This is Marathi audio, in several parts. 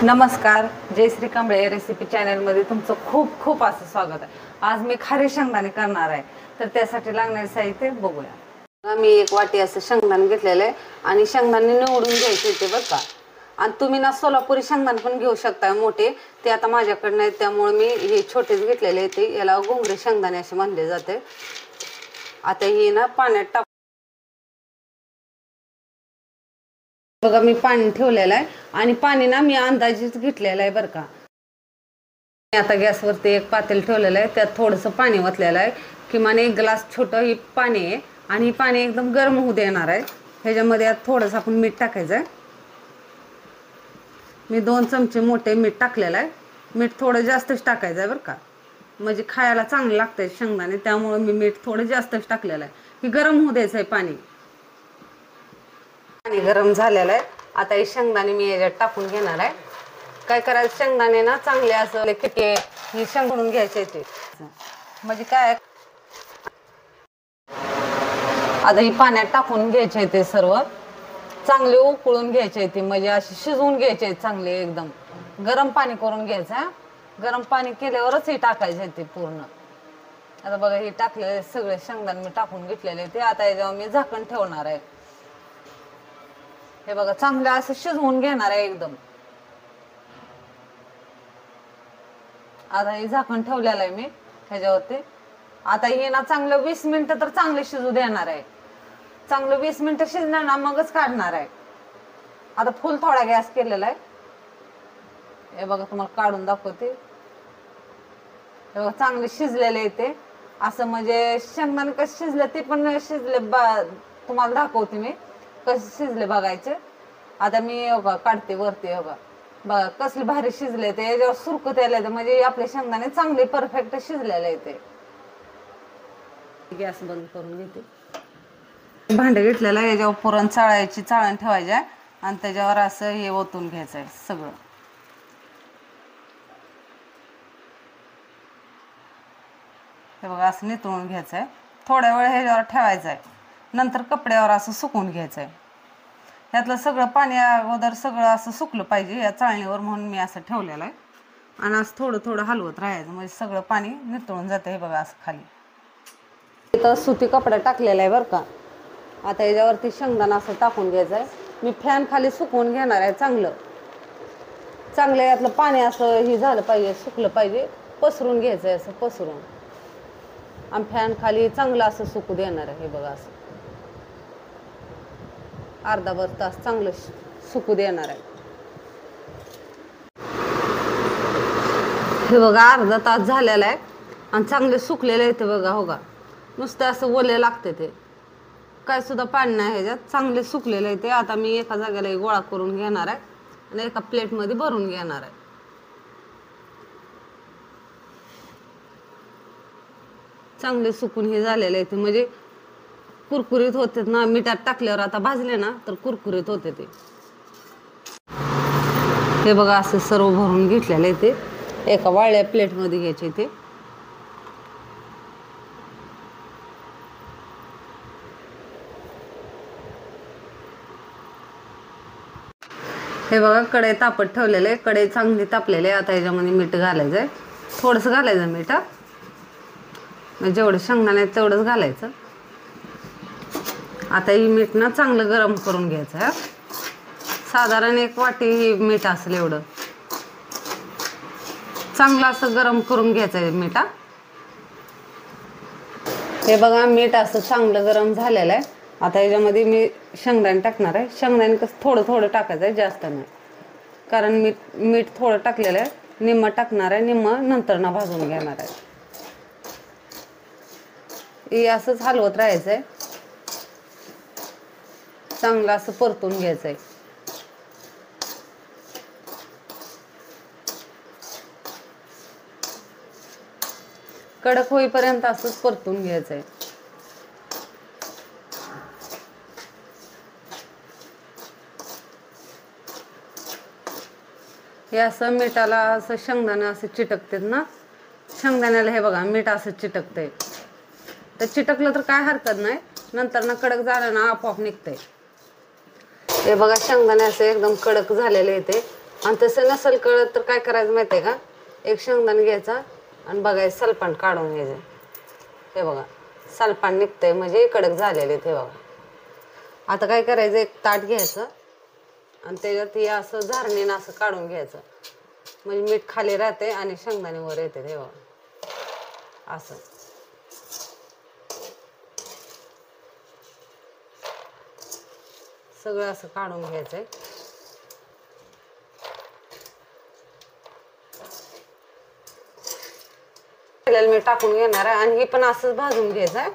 नमस्कार, जय श्री कांबळे रेसिपी चॅनलमध्ये तुमचं खूप खूप असं स्वागत आहे। आज मी खारे शेंगदाणे करणार आहे, तर त्यासाठी लागणारे साहित्य बघूया। मी एक वाटी असं शेंगदाणे घेतलेले आहे आणि शेंगदाणे निवडून घ्यायचे ते बरं का। आणि तुम्ही ना सोलापुरी शेंगदाणे पण घेऊ शकता मोठे, ते आता माझ्याकडे नाही त्यामुळे मी हे छोटेच घेतलेले आहे। ते याला घोंगरे शेंगदाणे असे म्हणले जाते। आता हे ना पाण्यात टाक बघा, मी पाणी ठेवलेलं आहे आणि पाणी ना मी अंदाजेच घेतलेलं आहे बरं का। आता गॅसवरती एक पातेल ठेवलेलं आहे, त्यात थोडंसं पाणी ओतलेलं आहे, किमान एक ग्लास छोटं ही पाणी आहे आणि पाणी एकदम गरम होऊ देणार आहे। ह्याच्यामध्ये आता थोडंसं आपण मीठ टाकायचं आहे। मी 2 चमचे मोठे मीठ टाकलेलं आहे। मीठ थोडं जास्तच टाकायचं आहे बरं का, म्हणजे खायला चांगलं लागतंय शेंगदाणे, त्यामुळे मी मीठ थोडं जास्तच टाकलेलं आहे। की गरम होऊ द्यायचं आहे पाणी। पाणी गरम झालेलं आहे, आता हे शेंगदाणे मी याच्यात टाकून घेणार आहे। काय करायचं, शेंगदाणे ना चांगले असं लेके ही शेंगडून घ्यायचे ते, म्हणजे काय आता ही पाण्यात टाकून घ्यायचे ते सर्व चांगले उकळून घ्यायचे ते, म्हणजे असे शिजवून घ्यायचे चांगले एकदम गरम पाणी करून घ्यायचं। गरम पाणी केल्यावरच हे टाकायचे ते पूर्ण। आता बघा हे टाकलेले सगळे शेंगदाणे मी टाकून घेतलेले ते, आता याच्यावर मी झाकण ठेवणार आहे। हे बघा चांगलं असं शिजवून घेणार आहे एकदम। आता हे झाकण ठेवलेलं आहे मी ह्याच्यावरती। आता हे ना चांगलं 20 मिनिटं तर चांगले शिजू देणार आहे। चांगलं 20 मिनिटं शिजणार ना मगच काढणार आहे। आता फुल थोडा गॅस केलेला आहे। हे बघा तुम्हाला काढून दाखवते। हे बघा चांगले शिजलेले आहे ते, असं म्हणजे शेंगदाणे कसे शिजले ते पण शिजले तुम्हाला दाखवते मी कसे शिजले बघायचे। आता मी काढते वरती, बघा कसले भारी शिजले ते, याच्यावर सुरकत यायला म्हणजे आपले शेंगदाणे चांगले परफेक्ट शिजलेले आहे ते। गॅस बंद करून घेते। भांडे घेतलेलं आहे, याच्यावर पुरण चाळायची चाळण ठेवायची आहे आणि त्याच्यावर असं हे ओतून घ्यायचं आहे सगळं। हे बघा असं नितळून घ्यायचं आहे। थोड्या वेळ ह्याच्यावर ठेवायचं आहे, नंतर कपड्यावर असं सुकवून घ्यायचं आहे। त्यातलं सगळं पाणी अगोदर सगळं असं सुकलं पाहिजे या चाळणीवर, म्हणून मी असं ठेवलेलं आहे। आणि असं थोडं थोडं हलवत राहायचं म्हणजे सगळं पाणी नितळून जातं। हे बघा असं खाली इथं सुती कपडा टाकलेला आहे बरं का। आता याच्यावरती शेंगदाणा असं टाकून घ्यायचं आहे। मी फॅन खाली सुकवून घेणार आहे चांगलं चांगलं। यातलं पाणी असं हे झालं पाहिजे, सुकलं पाहिजे, पसरून घ्यायचं आहे असं पसरून, आणि फॅन खाली चांगलं असं सुकू देणार आहे। हे बघा असं अर्धा-भर तास चांगलं सुकू देणार आहे। हे बघा अर्धा तास झालेला आहे आणि चांगले सुकलेले आहेत बघा। हो का, नुसतं असं ओले लागते ते, काय सुद्धा पाणी नाही ह्याच्यात, चांगले सुकलेले आहे ते। आता मी एका जागेला गोळा करून घेणार आहे आणि एका प्लेटमध्ये भरून घेणार आहे। चांगले सुकून हे झालेले आहे ते, म्हणजे कुरकुरीत होते ना, मिठात टाकल्यावर आता भाजले ना तर कुरकुरीत होते ते। हे बघा असं सर्व भरून घेतलेलं आहे ते, एका वाळल्या प्लेटमध्ये घ्यायचे ते। हे बघा कढई तापत ठेवलेलं आहे, कढई चांगली तापलेली आहे। आता ह्याच्यामध्ये मीठ घालायचं आहे, थोडंसं घालायचं मीठ, म्हणजे जेवढं शेंगदाणे आहेत तेवढंच घालायचं। आता ही मीठ ना चांगलं गरम करून घ्यायचं आहे। साधारण 1 वाटी मीठ असेल एवढं, चांगलं असं गरम करून घ्यायचं आहे मीठ। हे बघा मीठ असं चांगलं गरम झालेलं आहे। आता याच्यामध्ये मी शेंगदाणे टाकणार आहे। शेंगदाणे कसं थोडं थोडं टाकायचं आहे, जास्त नाही, कारण मीठ थोडं टाकलेलं आहे। निम्मं टाकणार आहे, निम्मं नंतर ना भाजून घेणार आहे। हे असंच हलवत राहायचं आहे, चांगलं असं परतून घ्यायचं आहे। कडक होईपर्यंत असंच परतून घ्यायचं आहे। हे असं मिठाला असं शेंगदाणे असं चिटकतात ना, शेंगदाण्याला हे बघा मीठ असं चिटकतंय, तर चिटकलं तर काय हरकत नाही, नंतर ना कडक झालं ना आपोआप निघतंय। हे बघा शेंगदाणे असे एकदम कडक झालेले ते, आणि तसं नसेल कळत तर काय करायचं माहिती आहे का, एक शेंगदाणा घ्यायचा आणि बघायचं सलपान काढून घ्यायचं. हे बघा सलपान निघतंय म्हणजे कडक झालेले ते बघा. आता काय करायचं, एक ताट घ्यायचं आणि त्याच्यात हे असं झारणीनं असं काढून घ्यायचं, म्हणजे मीठ खाली राहते आणि शेंगदाणे वर येते. हे बघा असं. सगळं असं काढून घ्यायचंय. मी टाकून घेणार आहे आणि हे पण असंच भाजून घ्यायचं आहे.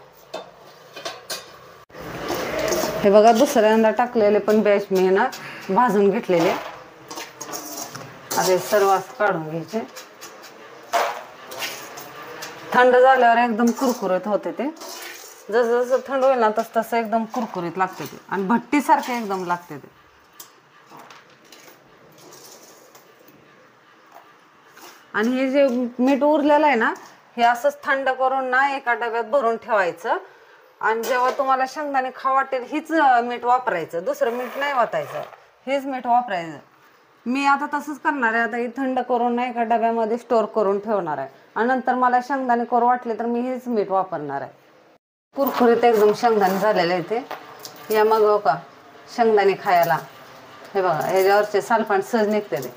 हे बघा दुसऱ्यांदा टाकलेले पण बॅच मी ना भाजून घेतलेले. आता सर्व असं काढून घ्यायचे. थंड झाल्यावर एकदम कुरकुरीत होते ते. जसं जसं थंड होईल ना तसं तसं एकदम कुरकुरीत लागते ते आणि भट्टीसारखे एकदम लागते ते. आणि हे जे मीठ उरलेलं आहे ना, हे असंच थंड करून ना एका डब्यात भरून ठेवायचं. आणि जेव्हा तुम्हाला शेंगदाणे खाऊ वाटेल हीच मीठ वापरायचं, दुसरं मीठ नाही वाटायचं, हेच मीठ वापरायचं. मी आता तसंच करणार आहे. आता हे थंड करून ना एका डब्यामध्ये स्टोअर करून ठेवणार आहे आणि नंतर मला शेंगदाणे करू वाटले तर मी हेच मीठ वापरणार आहे. कुरकुरीत एकदम शेंगदाणे झालेले आहे ते. या मग का शेंगदाणे खायला. हे बघा ह्याच्यावरचे सालपान सहज निघते ते.